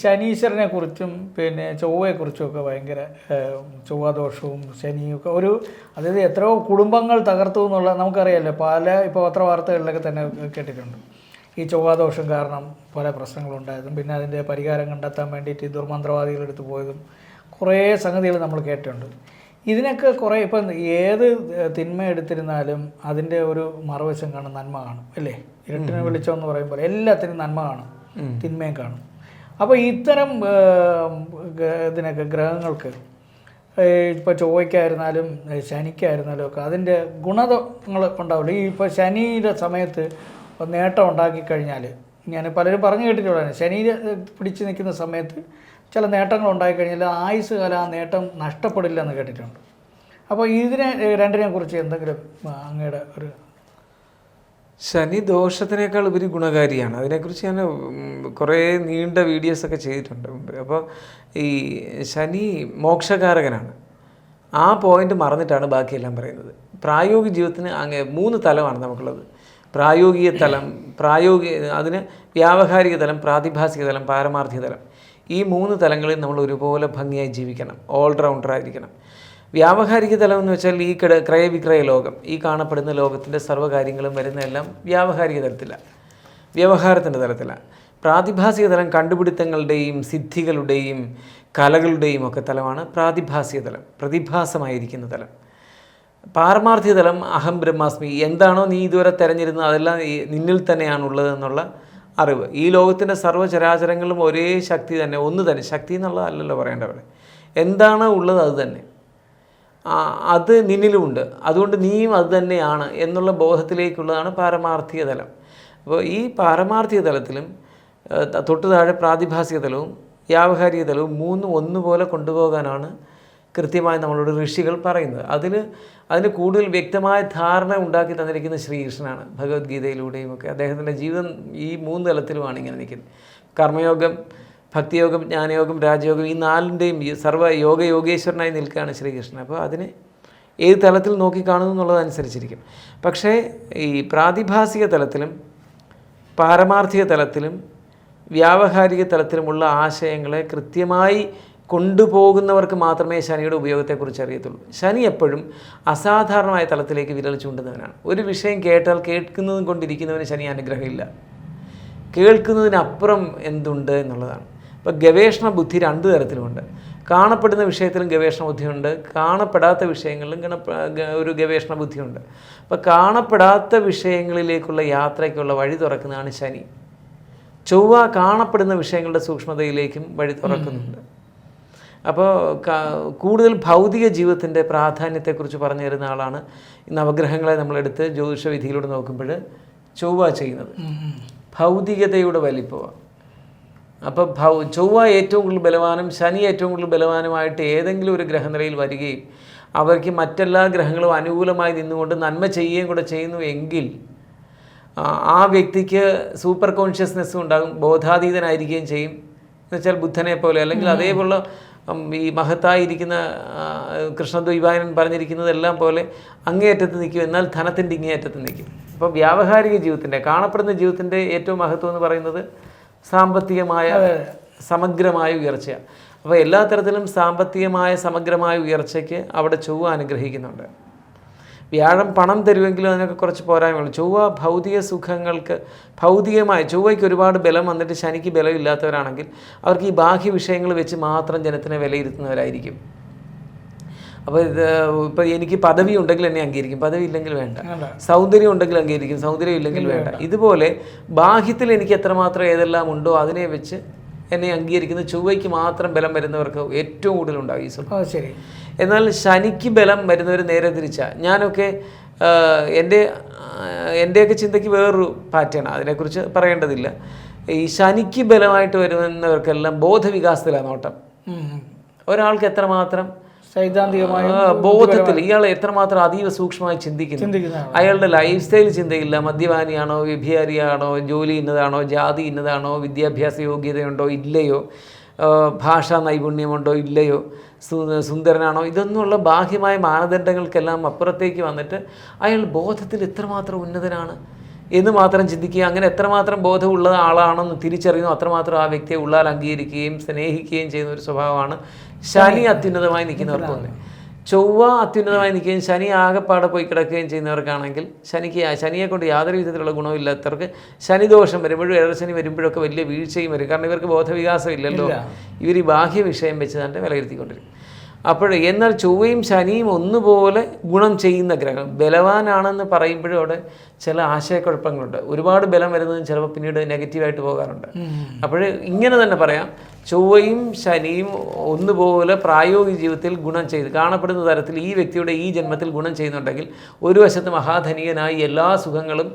ശനീശ്വരനെ കുറിച്ചും പിന്നെ ചൊവ്വയെക്കുറിച്ചും ഒക്കെ ഭയങ്കര ചൊവ്വാദോഷവും ശനിയും ഒക്കെ അതായത് എത്രയോ കുടുംബങ്ങൾ തകർത്തു എന്നുള്ള നമുക്കറിയാമല്ലോ. ഇപ്പോൾ പത്രവാർത്തകളിലൊക്കെ തന്നെ കേട്ടിട്ടുണ്ട് ഈ ചൊവ്വാദോഷം കാരണം പല പ്രശ്നങ്ങളുണ്ടായതും പിന്നെ അതിൻ്റെ പരിഹാരം കണ്ടെത്താൻ വേണ്ടിയിട്ട് ദുർമന്ത്രവാദികളെടുത്ത് പോയതും കുറേ സംഗതികൾ നമ്മൾ കേട്ടിട്ടുണ്ട്. ഇതിനൊക്കെ കുറേ ഇപ്പം ഏത് തിന്മ എടുത്തിരുന്നാലും അതിൻ്റെ ഒരു മറുവശം കാണും, നന്മ കാണും അല്ലേ? ഇരട്ടിനെ വെളിച്ചമെന്ന് പറയുമ്പോൾ എല്ലാത്തിനും നന്മ കാണും, തിന്മയും കാണും. അപ്പോൾ ഇത്തരം ഇതിനൊക്കെ ഗ്രഹങ്ങൾക്ക് ഇപ്പോൾ ചൊവ്വയ്ക്കായിരുന്നാലും ശനിക്കായിരുന്നാലും ഒക്കെ അതിൻ്റെ ഗുണങ്ങൾ ഉണ്ടാവില്ല. ഈ ഇപ്പോൾ ശനിയുടെ സമയത്ത് നേട്ടം ഉണ്ടാക്കിക്കഴിഞ്ഞാൽ ഞാൻ പലരും പറഞ്ഞു കേട്ടിട്ടുള്ളതാണ്, ശനി പിടിച്ച് നിൽക്കുന്ന സമയത്ത് ചില നേട്ടങ്ങൾ ഉണ്ടായിക്കഴിഞ്ഞാൽ ആയുസ് കാലം ആ നേട്ടം നഷ്ടപ്പെടില്ല എന്ന് കേട്ടിട്ടുണ്ട്. അപ്പോൾ ഇതിനെ രണ്ടിനെ കുറിച്ച് എന്തെങ്കിലും അങ്ങയുടെ ഒരു ശനി ദോഷത്തിനേക്കാൾ ഉപരി ഗുണകാരിയാണ്. അതിനെക്കുറിച്ച് ഞാൻ കുറേ നീണ്ട വീഡിയോസൊക്കെ ചെയ്തിട്ടുണ്ട് മുമ്പ്. അപ്പോൾ ഈ ശനി മോക്ഷകാരകനാണ്. ആ പോയിന്റ് മറന്നിട്ടാണ് ബാക്കിയെല്ലാം പറയുന്നത്. പ്രായോഗിക ജീവിതത്തിന് അങ്ങ് 3 തലമാണ് നമുക്കുള്ളത്. പ്രായോഗിക തലം, അതിന് വ്യാവഹാരിക തലം, പ്രാതിഭാസിക തലം, പാരമാർത്ഥിക തലം. ഈ 3 തലങ്ങളിൽ നമ്മൾ ഒരുപോലെ ഭംഗിയായി ജീവിക്കണം, ഓൾറൗണ്ടറായിരിക്കണം. വ്യാവഹാരിക തലം എന്ന് വെച്ചാൽ ഈ ക്രയവിക്രയ ലോകം, ഈ കാണപ്പെടുന്ന ലോകത്തിൻ്റെ സർവ്വകാര്യങ്ങളും വരുന്നതെല്ലാം വ്യാവഹാരിക തലത്തിലാണ്, വ്യവഹാരത്തിൻ്റെ തലത്തിലാണ്. പ്രാതിഭാസിക തലം കണ്ടുപിടുത്തങ്ങളുടെയും സിദ്ധികളുടെയും കലകളുടെയും ഒക്കെ തലമാണ് പ്രാതിഭാസിക തലം, പ്രതിഭാസമായിരിക്കുന്ന തലം. പാരമാർത്ഥിക തലം അഹം ബ്രഹ്മാസ്മി, എന്താണോ നീ ഇതുവരെ തിരഞ്ഞിരുന്നത് അതെല്ലാം നിന്നിൽ തന്നെയാണുള്ളതെന്നുള്ള അറിവ്. ഈ ലോകത്തിൻ്റെ സർവ്വചരാചരങ്ങളിലും ഒരേ ശക്തി തന്നെ, ഒന്ന് തന്നെ. ശക്തി എന്നുള്ളതല്ലല്ലോ പറയേണ്ടവിടെ, എന്താണ് ഉള്ളത് അത് തന്നെ, അത് നിന്നിലുമുണ്ട്, അതുകൊണ്ട് നീയും അത് തന്നെയാണ് എന്നുള്ള ബോധത്തിലേക്കുള്ളതാണ് പാരമാർത്ഥിക തലം. അപ്പോൾ ഈ പാരമാർത്ഥിക തലത്തിലും തൊട്ടു താഴെ പ്രാതിഭാസിക തലവും വ്യാവഹാരിക തലവും 3 ഒന്നുപോലെ കൊണ്ടുപോകാനാണ് കൃത്യമായി നമ്മളോട് ഋഷികൾ പറയുന്നത്. അതിന് കൂടുതൽ വ്യക്തമായ ധാരണ ഉണ്ടാക്കി തന്നിരിക്കുന്ന ശ്രീകൃഷ്ണനാണ് ഭഗവത്ഗീതയിലൂടെയും ഒക്കെ. അദ്ദേഹത്തിൻ്റെ ജീവിതം ഈ 3 തലത്തിലുമാണ് ഇങ്ങനെ നിൽക്കുന്നത്. കർമ്മയോഗം, ഭക്തിയോഗം, ജ്ഞാനയോഗം, രാജയോഗം, ഈ 4ൻ്റെയും സർവ്വ യോഗേശ്വരനായി നിൽക്കുകയാണ് ശ്രീകൃഷ്ണൻ. അപ്പോൾ അതിനെ ഏത് തലത്തിൽ നോക്കിക്കാണുന്നു എന്നുള്ളതനുസരിച്ചിരിക്കും. പക്ഷേ ഈ പ്രാതിഭാസിക തലത്തിലും പാരമാർത്ഥിക തലത്തിലും വ്യാവഹാരിക തലത്തിലുമുള്ള ആശയങ്ങളെ കൃത്യമായി കൊണ്ടുപോകുന്നവർക്ക് മാത്രമേ ശനിയുടെ ഉപയോഗത്തെക്കുറിച്ച് അറിയത്തുള്ളൂ. ശനി എപ്പോഴും അസാധാരണമായ തലത്തിലേക്ക് വിരൽ ചൂണ്ടുന്നവനാണ്. ഒരു വിഷയം കേട്ടാൽ കേൾക്കുന്നതും കൊണ്ടിരിക്കുന്നവന് ശനി അനുഗ്രഹമില്ല. കേൾക്കുന്നതിനപ്പുറം എന്തുണ്ട് എന്നുള്ളതാണ്. ഇപ്പോൾ ഗവേഷണ ബുദ്ധി 2 തരത്തിലുമുണ്ട്. കാണപ്പെടുന്ന വിഷയത്തിലും ഗവേഷണ ബുദ്ധിയുണ്ട്, കാണപ്പെടാത്ത വിഷയങ്ങളിലും ഒരു ഗവേഷണ ബുദ്ധിയുണ്ട്. അപ്പോൾ കാണപ്പെടാത്ത വിഷയങ്ങളിലേക്കുള്ള യാത്രയ്ക്കുള്ള വഴി തുറക്കുന്നതാണ് ശനി. ചൊവ്വ കാണപ്പെടുന്ന വിഷയങ്ങളുടെ സൂക്ഷ്മതയിലേക്കും വഴി തുറക്കുന്നുണ്ട്. അപ്പോൾ കൂടുതൽ ഭൗതിക ജീവിതത്തിൻ്റെ പ്രാധാന്യത്തെക്കുറിച്ച് പറഞ്ഞു തരുന്ന ആളാണ് ഈ നവഗ്രഹങ്ങളെ നമ്മളെടുത്ത് ജ്യോതിഷ വിധിയിലൂടെ നോക്കുമ്പോൾ ചൊവ്വ ചെയ്യുന്നത്. ഭൗതികതയുടെ വലിപ്പമാണ്. അപ്പോൾ ചൊവ്വ ഏറ്റവും കൂടുതൽ ബലവാനും ശനി ഏറ്റവും കൂടുതൽ ബലവാനുമായിട്ട് ഏതെങ്കിലും ഒരു ഗ്രഹനിലയിൽ വരികയും അവർക്ക് മറ്റെല്ലാ ഗ്രഹങ്ങളും അനുകൂലമായി നിന്നുകൊണ്ട് നന്മ ചെയ്യുകയും കൂടെ ചെയ്യുന്നു എങ്കിൽ ആ വ്യക്തിക്ക് സൂപ്പർ കോൺഷ്യസ്നെസ്സും ഉണ്ടാകും, ബോധാതീതനായിരിക്കുകയും ചെയ്യും. എന്നുവെച്ചാൽ ബുദ്ധനെ പോലെ, അല്ലെങ്കിൽ അതേപോലെ ഈ മഹത്തായിരിക്കുന്ന കൃഷ്ണദ്വൈപായനൻ പറഞ്ഞിരിക്കുന്നതെല്ലാം പോലെ അങ്ങേയറ്റത്ത് നിൽക്കും, എന്നാൽ ധനത്തിൻ്റെ ഇങ്ങേയറ്റത്ത് നിൽക്കും. അപ്പോൾ വ്യാവഹാരിക ജീവിതത്തിൻ്റെ, കാണപ്പെടുന്ന ജീവിതത്തിൻ്റെ ഏറ്റവും മഹത്വം എന്ന് പറയുന്നത് സാമ്പത്തികമായ സമഗ്രമായ ഉയർച്ചയാണ്. അപ്പോൾ എല്ലാ തരത്തിലും സാമ്പത്തികമായ സമഗ്രമായ ഉയർച്ചയ്ക്ക് അവിടെ ചൊവ്വ അനുഗ്രഹിക്കുന്നുണ്ട്. വ്യാഴം പണം തരുമെങ്കിലും അതിനൊക്കെ കുറച്ച് പോരായ്മയുള്ളൂ. ചൊവ്വ ഭൗതിക സുഖങ്ങൾക്ക്, ചൊവ്വയ്ക്ക് ഒരുപാട് ബലം വന്നിട്ട് ശനിക്ക് ബലമില്ലാത്തവരാണെങ്കിൽ അവർക്ക് ഈ ബാഹ്യ വിഷയങ്ങൾ വെച്ച് മാത്രം ജനത്തിനെ വിലയിരുത്തുന്നവരായിരിക്കും. അപ്പോൾ ഇപ്പോൾ എനിക്ക് പദവി ഉണ്ടെങ്കിൽ എന്നെ അംഗീകരിക്കും, പദവി ഇല്ലെങ്കിൽ വേണ്ട. സൗന്ദര്യം ഉണ്ടെങ്കിൽ അംഗീകരിക്കും, സൗന്ദര്യം ഇല്ലെങ്കിൽ വേണ്ട. ഇതുപോലെ ബാഹ്യത്തിൽ എനിക്ക് എത്രമാത്രം ഏതെല്ലാം ഉണ്ടോ അതിനെ വെച്ച് എന്നെ അംഗീകരിക്കുന്ന ചൊവ്വയ്ക്ക് മാത്രം ബലം വരുന്നവർക്ക് ഏറ്റവും കൂടുതലുണ്ടാകും ഈ സ്വഭാവം. ശരി. എന്നാൽ ശനിക്ക് ബലം വരുന്നവർ നേരെ തിരിച്ചാണ്. ഞാനൊക്കെ എൻ്റെയൊക്കെ ചിന്തയ്ക്ക് വേറൊരു പാറ്റേൺ, അതിനെക്കുറിച്ച് പറയേണ്ടതില്ല. ഈ ശനിക്ക് ബലമായിട്ട് വരുന്നവർക്കെല്ലാം ബോധവികാസത്തിലാണ് നോട്ടം. ഒരാൾക്ക് എത്രമാത്രം സൈദ്ധാന്തികമായ ബോധത്തിൽ ഇയാൾ എത്രമാത്രം അതീവ സൂക്ഷ്മമായി ചിന്തിക്കുന്നു, അയാളുടെ ലൈഫ് സ്റ്റൈൽ ചിന്തയില്ല. മദ്യപാനിയാണോ, വ്യഭിചാരിയാണോ, ജോലി ഇന്നതാണോ, ജാതി ഇന്നതാണോ, വിദ്യാഭ്യാസ യോഗ്യതയുണ്ടോ ഇല്ലയോ, ഭാഷാ നൈപുണ്യമുണ്ടോ ഇല്ലയോ, സുന്ദരനാണോ, ഇതൊന്നുമുള്ള ബാഹ്യമായ മാനദണ്ഡങ്ങൾക്കെല്ലാം അപ്പുറത്തേക്ക് വന്നിട്ട് അയാൾ ബോധത്തിൽ എത്രമാത്രം ഉന്നതനാണ് എന്ന് മാത്രം ചിന്തിക്കുക. അങ്ങനെ എത്രമാത്രം ബോധമുള്ള ആളാണെന്ന് തിരിച്ചറിയുന്നു അത്രമാത്രം ആ വ്യക്തിയെ ഉള്ളാൽ അംഗീകരിക്കുകയും സ്നേഹിക്കുകയും ചെയ്യുന്ന ഒരു സ്വഭാവമാണ് ശനി അത്യുന്നതമായി നിൽക്കുന്നവർക്കൊന്ന്. ചൊവ്വ അത്യുന്നതമായി നിൽക്കുകയും ശനി ആകെപ്പാടെ പോയി കിടക്കുകയും ചെയ്യുന്നവർക്കാണെങ്കിൽ ശനിയെ കൊണ്ട് യാതൊരു വിധത്തിലുള്ള ഗുണമില്ലാത്തവർക്ക് ശനിദോഷം വരുമ്പോഴും ഏഴരശനി വരുമ്പോഴൊക്കെ വലിയ വീഴ്ചയും വരും. കാരണം ഇവർക്ക് ബോധവികാസം ഇല്ലല്ലോ. ഇവർ ഈ ബാഹ്യ വിഷയം വെച്ച് തന്നെ വിലയിരുത്തിക്കൊണ്ടിരിക്കും. എന്നാൽ ചൊവ്വയും ശനിയും ഒന്നുപോലെ ഗുണം ചെയ്യുന്ന ഗ്രഹം. ബലവാനാണെന്ന് പറയുമ്പോഴും അവിടെ ചില ആശയക്കുഴപ്പങ്ങളുണ്ട്. ഒരുപാട് ബലം വരുന്നതും ചിലപ്പോൾ പിന്നീട് നെഗറ്റീവായിട്ട് പോകാറുണ്ട്. ഇങ്ങനെ തന്നെ പറയാം, ചൊവ്വയും ശനിയും ഒന്നുപോലെ പ്രായോഗിക ജീവിതത്തിൽ ഗുണം ചെയ്ത് കാണപ്പെടുന്ന തരത്തിൽ ഈ വ്യക്തിയുടെ ഈ ജന്മത്തിൽ ഗുണം ചെയ്യുന്നുണ്ടെങ്കിൽ ഒരു വശത്ത് മഹാധനികനായി എല്ലാ സുഖങ്ങളും,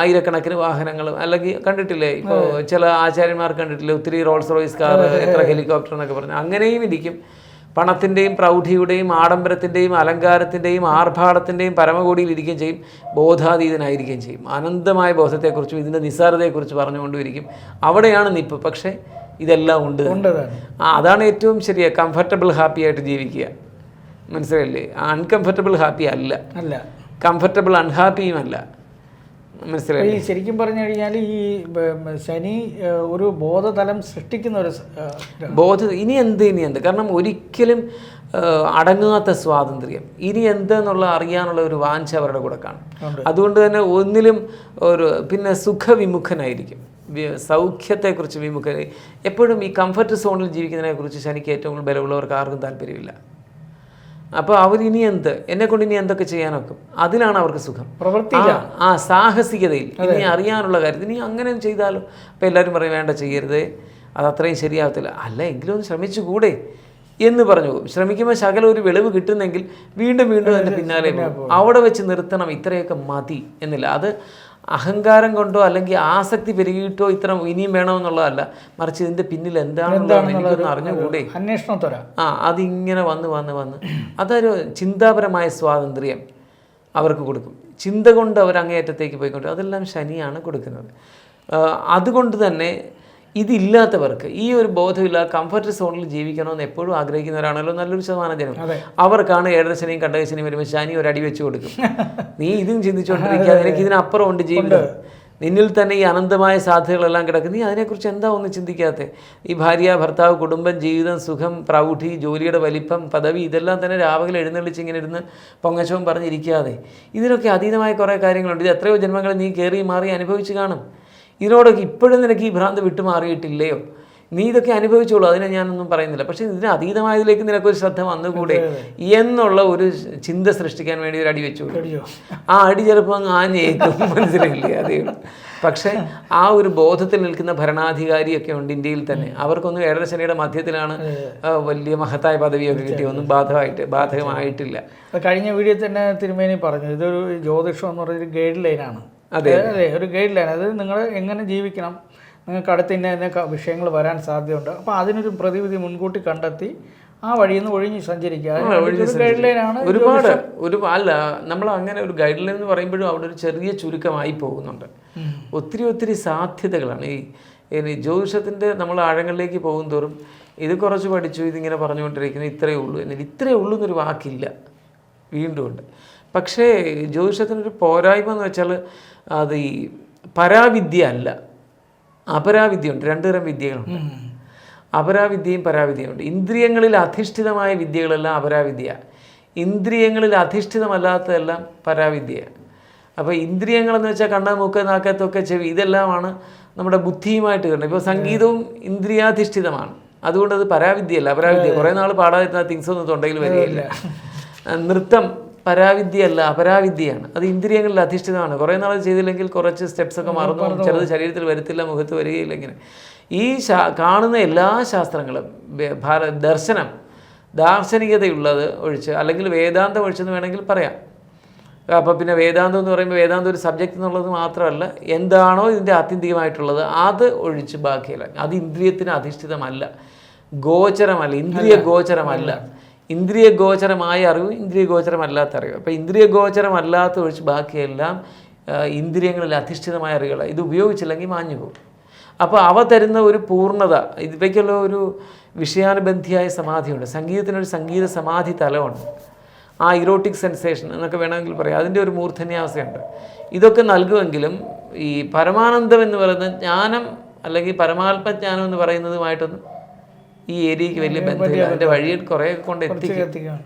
ആയിരക്കണക്കിന് വാഹനങ്ങളും, അല്ലെങ്കിൽ കണ്ടിട്ടില്ലേ ഇപ്പോൾ ചില ആചാര്യന്മാർ കണ്ടിട്ടില്ലേ ഒത്തിരി റോൾസ് റോയ്സ് കാർ, എത്ര ഹെലികോപ്റ്റർ എന്നൊക്കെ പറഞ്ഞു, അങ്ങനെയും ഇരിക്കും. പണത്തിൻ്റെയും പ്രൗഢിയുടെയും ആഡംബരത്തിൻ്റെയും അലങ്കാരത്തിൻ്റെയും ആർഭാടത്തിൻ്റെയും പരമകോടിയിൽ ഇരിക്കുകയും ചെയ്യും. ബോധാതീതനായിരിക്കുകയും ചെയ്യും. അനന്തമായ ബോധത്തെക്കുറിച്ചും ഇതിൻ്റെ നിസ്സാരതയെക്കുറിച്ച് പറഞ്ഞുകൊണ്ടിരിക്കും. അവിടെയാണ് നിപ്പ്. പക്ഷേ ഇതെല്ലാം ഉണ്ട്. അതാണ് ഏറ്റവും ശരിയാ. കംഫർട്ടബിൾ ഹാപ്പി ആയിട്ട് ജീവിക്കുക. മനസ്സിലായില്ലേ? അൺകംഫർട്ടബിൾ ഹാപ്പി അല്ല, കംഫർട്ടബിൾ അൺഹാപ്പിയും അല്ല. മനസ്സിലായി? ശരിക്കും പറഞ്ഞു കഴിഞ്ഞാൽ ഈ ശനി ഒരു ബോധതലം സൃഷ്ടിക്കുന്ന ഒരു ഇനി എന്ത് കാരണം ഒരിക്കലും അടങ്ങാത്ത സ്വാതന്ത്ര്യം, ഇനി എന്തെന്നുള്ള അറിയാനുള്ള ഒരു വാഞ്ച അവരുടെ കൂടെ കാണും. അതുകൊണ്ട് തന്നെ ഒന്നിലും പിന്നെ സുഖവിമുഖനായിരിക്കും, സൗഖ്യത്തെക്കുറിച്ച് വിമുഖനായി. എപ്പോഴും ഈ കംഫർട്ട് സോണിൽ ജീവിക്കുന്നതിനെക്കുറിച്ച് ശനിക്ക് ഏറ്റവും കൂടുതൽ ബലമുള്ളവർക്ക് ആർക്കും താല്പര്യമില്ല. അപ്പോൾ അവരിനി എന്നെക്കൊണ്ട് ഇനി എന്തൊക്കെ ചെയ്യാനൊക്കും, അതിലാണ് അവർക്ക് സുഖം. ആ സാഹസികതയിൽ, ഇനി അറിയാനുള്ള കാര്യത്തിൽ ഇനി അങ്ങനെ ചെയ്താലോ. അപ്പോൾ എല്ലാവരും പറയും വേണ്ട ചെയ്യരുത്, അത് അത്രയും ശരിയാവത്തില്ല. അല്ല എങ്കിലും ഒന്ന് ശ്രമിച്ചുകൂടെ എന്ന് പറഞ്ഞു പോകും. ശ്രമിക്കുമ്പോൾ ശകലം ഒരു വെളിവ് കിട്ടുന്നെങ്കിൽ വീണ്ടും അതിൻ്റെ പിന്നാലെ പോകും. അവിടെ വെച്ച് നിർത്തണം, ഇത്രയൊക്കെ മതി എന്നില്ല. അത് അഹങ്കാരം കൊണ്ടോ അല്ലെങ്കിൽ ആസക്തി പെരുകിയിട്ടോ ഇത്ര ഇനിയും വേണമെന്നുള്ളതല്ല, മറിച്ച് ഇതിൻ്റെ പിന്നിൽ എന്താണെന്നുള്ളതാണ് എനിക്കൊന്ന് അറിഞ്ഞുകൂടെ, അന്വേഷണത്തോര അതിങ്ങനെ വന്ന് അതൊരു ചിന്താപരമായ സ്വാതന്ത്ര്യം അവർക്ക് കൊടുക്കും. ചിന്ത കൊണ്ട് അവർ അങ്ങേയറ്റത്തേക്ക് പോയിക്കൊണ്ട് അതെല്ലാം ശനിയാണ് കൊടുക്കുന്നത്. അതുകൊണ്ട് തന്നെ ഇതില്ലാത്തവർക്ക്, ഈ ഒരു ബോധമില്ല, കംഫർട്ട് സോണിൽ ജീവിക്കണമെന്ന് എപ്പോഴും ആഗ്രഹിക്കുന്നവരാണല്ലോ നല്ലൊരു ശതമാനം ജനം. അവർക്കാണ് ഏഴരശനിയും കണ്ടകശനിയും വരുമ്പോൾ ശനി ഒരു അടി വെച്ച് കൊടുക്കും. നീ ഇതും ചിന്തിച്ചുകൊണ്ടിരിക്കുക, നിനക്ക് ഇതിനപ്പുറം ഉണ്ട് ജീവിതം, നിന്നിൽ തന്നെ ഈ അനന്തമായ സാധ്യതകളെല്ലാം കിടക്കും, നീ അതിനെക്കുറിച്ച് എന്താ ഒന്നും ചിന്തിക്കാതെ? ഈ ഭാര്യ, ഭർത്താവ്, കുടുംബം, ജീവിതം, സുഖം, പ്രൗഢി, ജോലിയുടെ വലിപ്പം, പദവി, ഇതെല്ലാം തന്നെ രാവിലെ എഴുന്നള്ളിച്ച് ഇങ്ങനെ ഇരുന്ന് പൊങ്ങച്ചവും പറഞ്ഞിരിക്കാതെ ഇതിനൊക്കെ അതീതമായ കുറേ കാര്യങ്ങളുണ്ട്. ഇത് എത്രയോ ജന്മങ്ങൾ നീ കയറി മാറി അനുഭവിച്ച് കാണും. ഇതിനോടൊക്കെ ഇപ്പോഴും നിനക്ക് ഈ ഭ്രാന്ത് വിട്ടുമാറിയിട്ടില്ലയോ? നീ ഇതൊക്കെ അനുഭവിച്ചോളൂ, അതിനെ ഞാനൊന്നും പറയുന്നില്ല. പക്ഷേ ഇതിന് അതീതമായതിലേക്ക് നിനക്കൊരു ശ്രദ്ധ വന്നുകൂടെ എന്നുള്ള ഒരു ചിന്ത സൃഷ്ടിക്കാൻ വേണ്ടി ഒരു അടി വെച്ചു. ആ അടി ചിലപ്പോൾ അങ്ങ് ആഞ്ഞേക്കും, മനസ്സിലായില്ലേ? അതേ. പക്ഷേ ആ ഒരു ബോധത്തിൽ നിൽക്കുന്ന ഭരണാധികാരിയൊക്കെ ഉണ്ട് ഇന്ത്യയിൽ തന്നെ. അവർക്കൊന്നും ഏഴരശനിയുടെ മധ്യത്തിലാണ് വലിയ മഹത്തായ പദവിയൊക്കെ കിട്ടിയ, ഒന്നും ബാധകമായിട്ടില്ല. കഴിഞ്ഞ വീഡിയോ തന്നെ തിരുമേനി പറഞ്ഞു, ഇതൊരു ജ്യോതിഷം എന്ന് പറഞ്ഞൊരു ഗൈഡ് ലൈനാണ്. അതെ, ഒരു ഗൈഡ് ലൈൻ. അത് നിങ്ങൾ എങ്ങനെ ജീവിക്കണം, നിങ്ങൾക്ക് അടുത്ത് ഇന്ന വിഷയങ്ങൾ വരാൻ സാധ്യതയുണ്ട്, അപ്പോൾ അതിനൊരു പ്രതിവിധി മുൻകൂട്ടി കണ്ടെത്തി ആ വഴിയിൽ നിന്ന് ഒഴിഞ്ഞ് സഞ്ചരിക്കുക. ഗൈഡ് ലൈനാണ്. അല്ല, നമ്മൾ അങ്ങനെ ഒരു ഗൈഡ് ലൈൻ എന്ന് പറയുമ്പോഴും അവിടെ ഒരു ചെറിയ ചുരുക്കമായി പോകുന്നുണ്ട്. ഒത്തിരി സാധ്യതകളാണ് ഈ ജ്യോതിഷത്തിൻ്റെ. നമ്മൾ ആഴങ്ങളിലേക്ക് പോകും തോറും ഇത് കുറച്ച് പഠിച്ചു, ഇതിങ്ങനെ പറഞ്ഞുകൊണ്ടിരിക്കുന്നു, ഇത്രയേ ഉള്ളൂ എന്നൊരു വാക്കില്ല, വീണ്ടും ഉണ്ട്. പക്ഷേ ജ്യോതിഷത്തിനൊരു പോരായ്മ എന്ന് വെച്ചാൽ അത് ഈ പരാവിദ്യ അല്ല, അപരാവിദ്യയുണ്ട്. രണ്ടു തരം വിദ്യകളുണ്ട്, അപരാവിദ്യയും പരാവിദ്യയുണ്ട്. ഇന്ദ്രിയങ്ങളിൽ അധിഷ്ഠിതമായ വിദ്യകളെല്ലാം അപരാവിദ്യ, ഇന്ദ്രിയങ്ങളിൽ അധിഷ്ഠിതമല്ലാത്തതെല്ലാം പരാവിദ്യ. അപ്പോൾ ഇന്ദ്രിയങ്ങളെന്ന് വെച്ചാൽ കണ്ണ, മൂക്ക്, നാക്ക്, ത്വക്ക്, ചെവി, ഇതെല്ലാമാണ് നമ്മുടെ ബുദ്ധിയുമായിട്ട് കണ്ടത്. ഇപ്പോൾ സംഗീതവും ഇന്ദ്രിയാധിഷ്ഠിതമാണ്, അതുകൊണ്ട് അത് പരാവിദ്യയല്ല, അപരാവിദ്യ. കുറേ നാൾ പാടാതിരുന്ന തിങ്സ് ഒന്നും തൊണ്ടയിൽ വരികയില്ല. നൃത്തം പരാവിദ്യയല്ല, അപരാവിദ്യയാണ്. അത് ഇന്ദ്രിയങ്ങളിൽ അധിഷ്ഠിതമാണ്. കുറേ നാൾ ചെയ്തില്ലെങ്കിൽ കുറച്ച് സ്റ്റെപ്സൊക്കെ മറന്നു, ചിലത് ശരീരത്തിൽ വരത്തില്ല, മുഖത്ത് വരികയില്ല. ഇങ്ങനെ ഈ കാണുന്ന എല്ലാ ശാസ്ത്രങ്ങളും, ദർശനം, ദാർശനികതയുള്ളത് ഒഴിച്ച്, അല്ലെങ്കിൽ വേദാന്തം ഒഴിച്ചെന്ന് വേണമെങ്കിൽ പറയാം. അപ്പോൾ പിന്നെ വേദാന്തം എന്ന് പറയുമ്പോൾ വേദാന്തം ഒരു സബ്ജക്റ്റ് എന്നുള്ളത് മാത്രമല്ല, എന്താണോ ഇതിൻ്റെ ആത്യന്തികമായിട്ടുള്ളത് അത് ഒഴിച്ച് ബാക്കിയല്ല. അത് ഇന്ദ്രിയത്തിന് അധിഷ്ഠിതമല്ല, ഗോചരമല്ല, ഇന്ദ്രിയ ഗോചരമല്ല. ഇന്ദ്രിയ ഗോചരമായ അറിവ്, ഇന്ദ്രിയ ഗോചരമല്ലാത്ത അറിവ്. അപ്പോൾ ഇന്ദ്രിയ ഗോചരമല്ലാത്ത ഒഴിച്ച് ബാക്കിയെല്ലാം ഇന്ദ്രിയങ്ങളിൽ അധിഷ്ഠിതമായ അറിവുകളാണ്. ഇത് ഉപയോഗിച്ചില്ലെങ്കിൽ മാഞ്ഞു പോകും. അപ്പോൾ അവ തരുന്ന ഒരു പൂർണ്ണത, ഇവയ്ക്കുള്ള ഒരു വിഷയാനുബന്ധിയായ സമാധിയുണ്ട്. സംഗീതത്തിനൊരു സംഗീത സമാധി തലമുണ്ട്. ആ ഇറോട്ടിക് സെൻസേഷൻ എന്നൊക്കെ വേണമെങ്കിൽ പറയാം, അതിൻ്റെ ഒരു മൂർധന്യാവസ്ഥയുണ്ട്. ഇതൊക്കെ നൽകുമെങ്കിലും ഈ പരമാനന്ദം എന്ന് പറയുന്ന ജ്ഞാനം അല്ലെങ്കിൽ പരമാത്മജ്ഞാനം എന്ന് പറയുന്നതുമായിട്ടൊന്നും ഈ ഏരിയക്ക് വലിയ ബന്ധമില്ല. അതിൻ്റെ വഴിയിൽ കുറേ കൊണ്ട് എത്തിക്കും. എത്തിക്കുകയാണ്.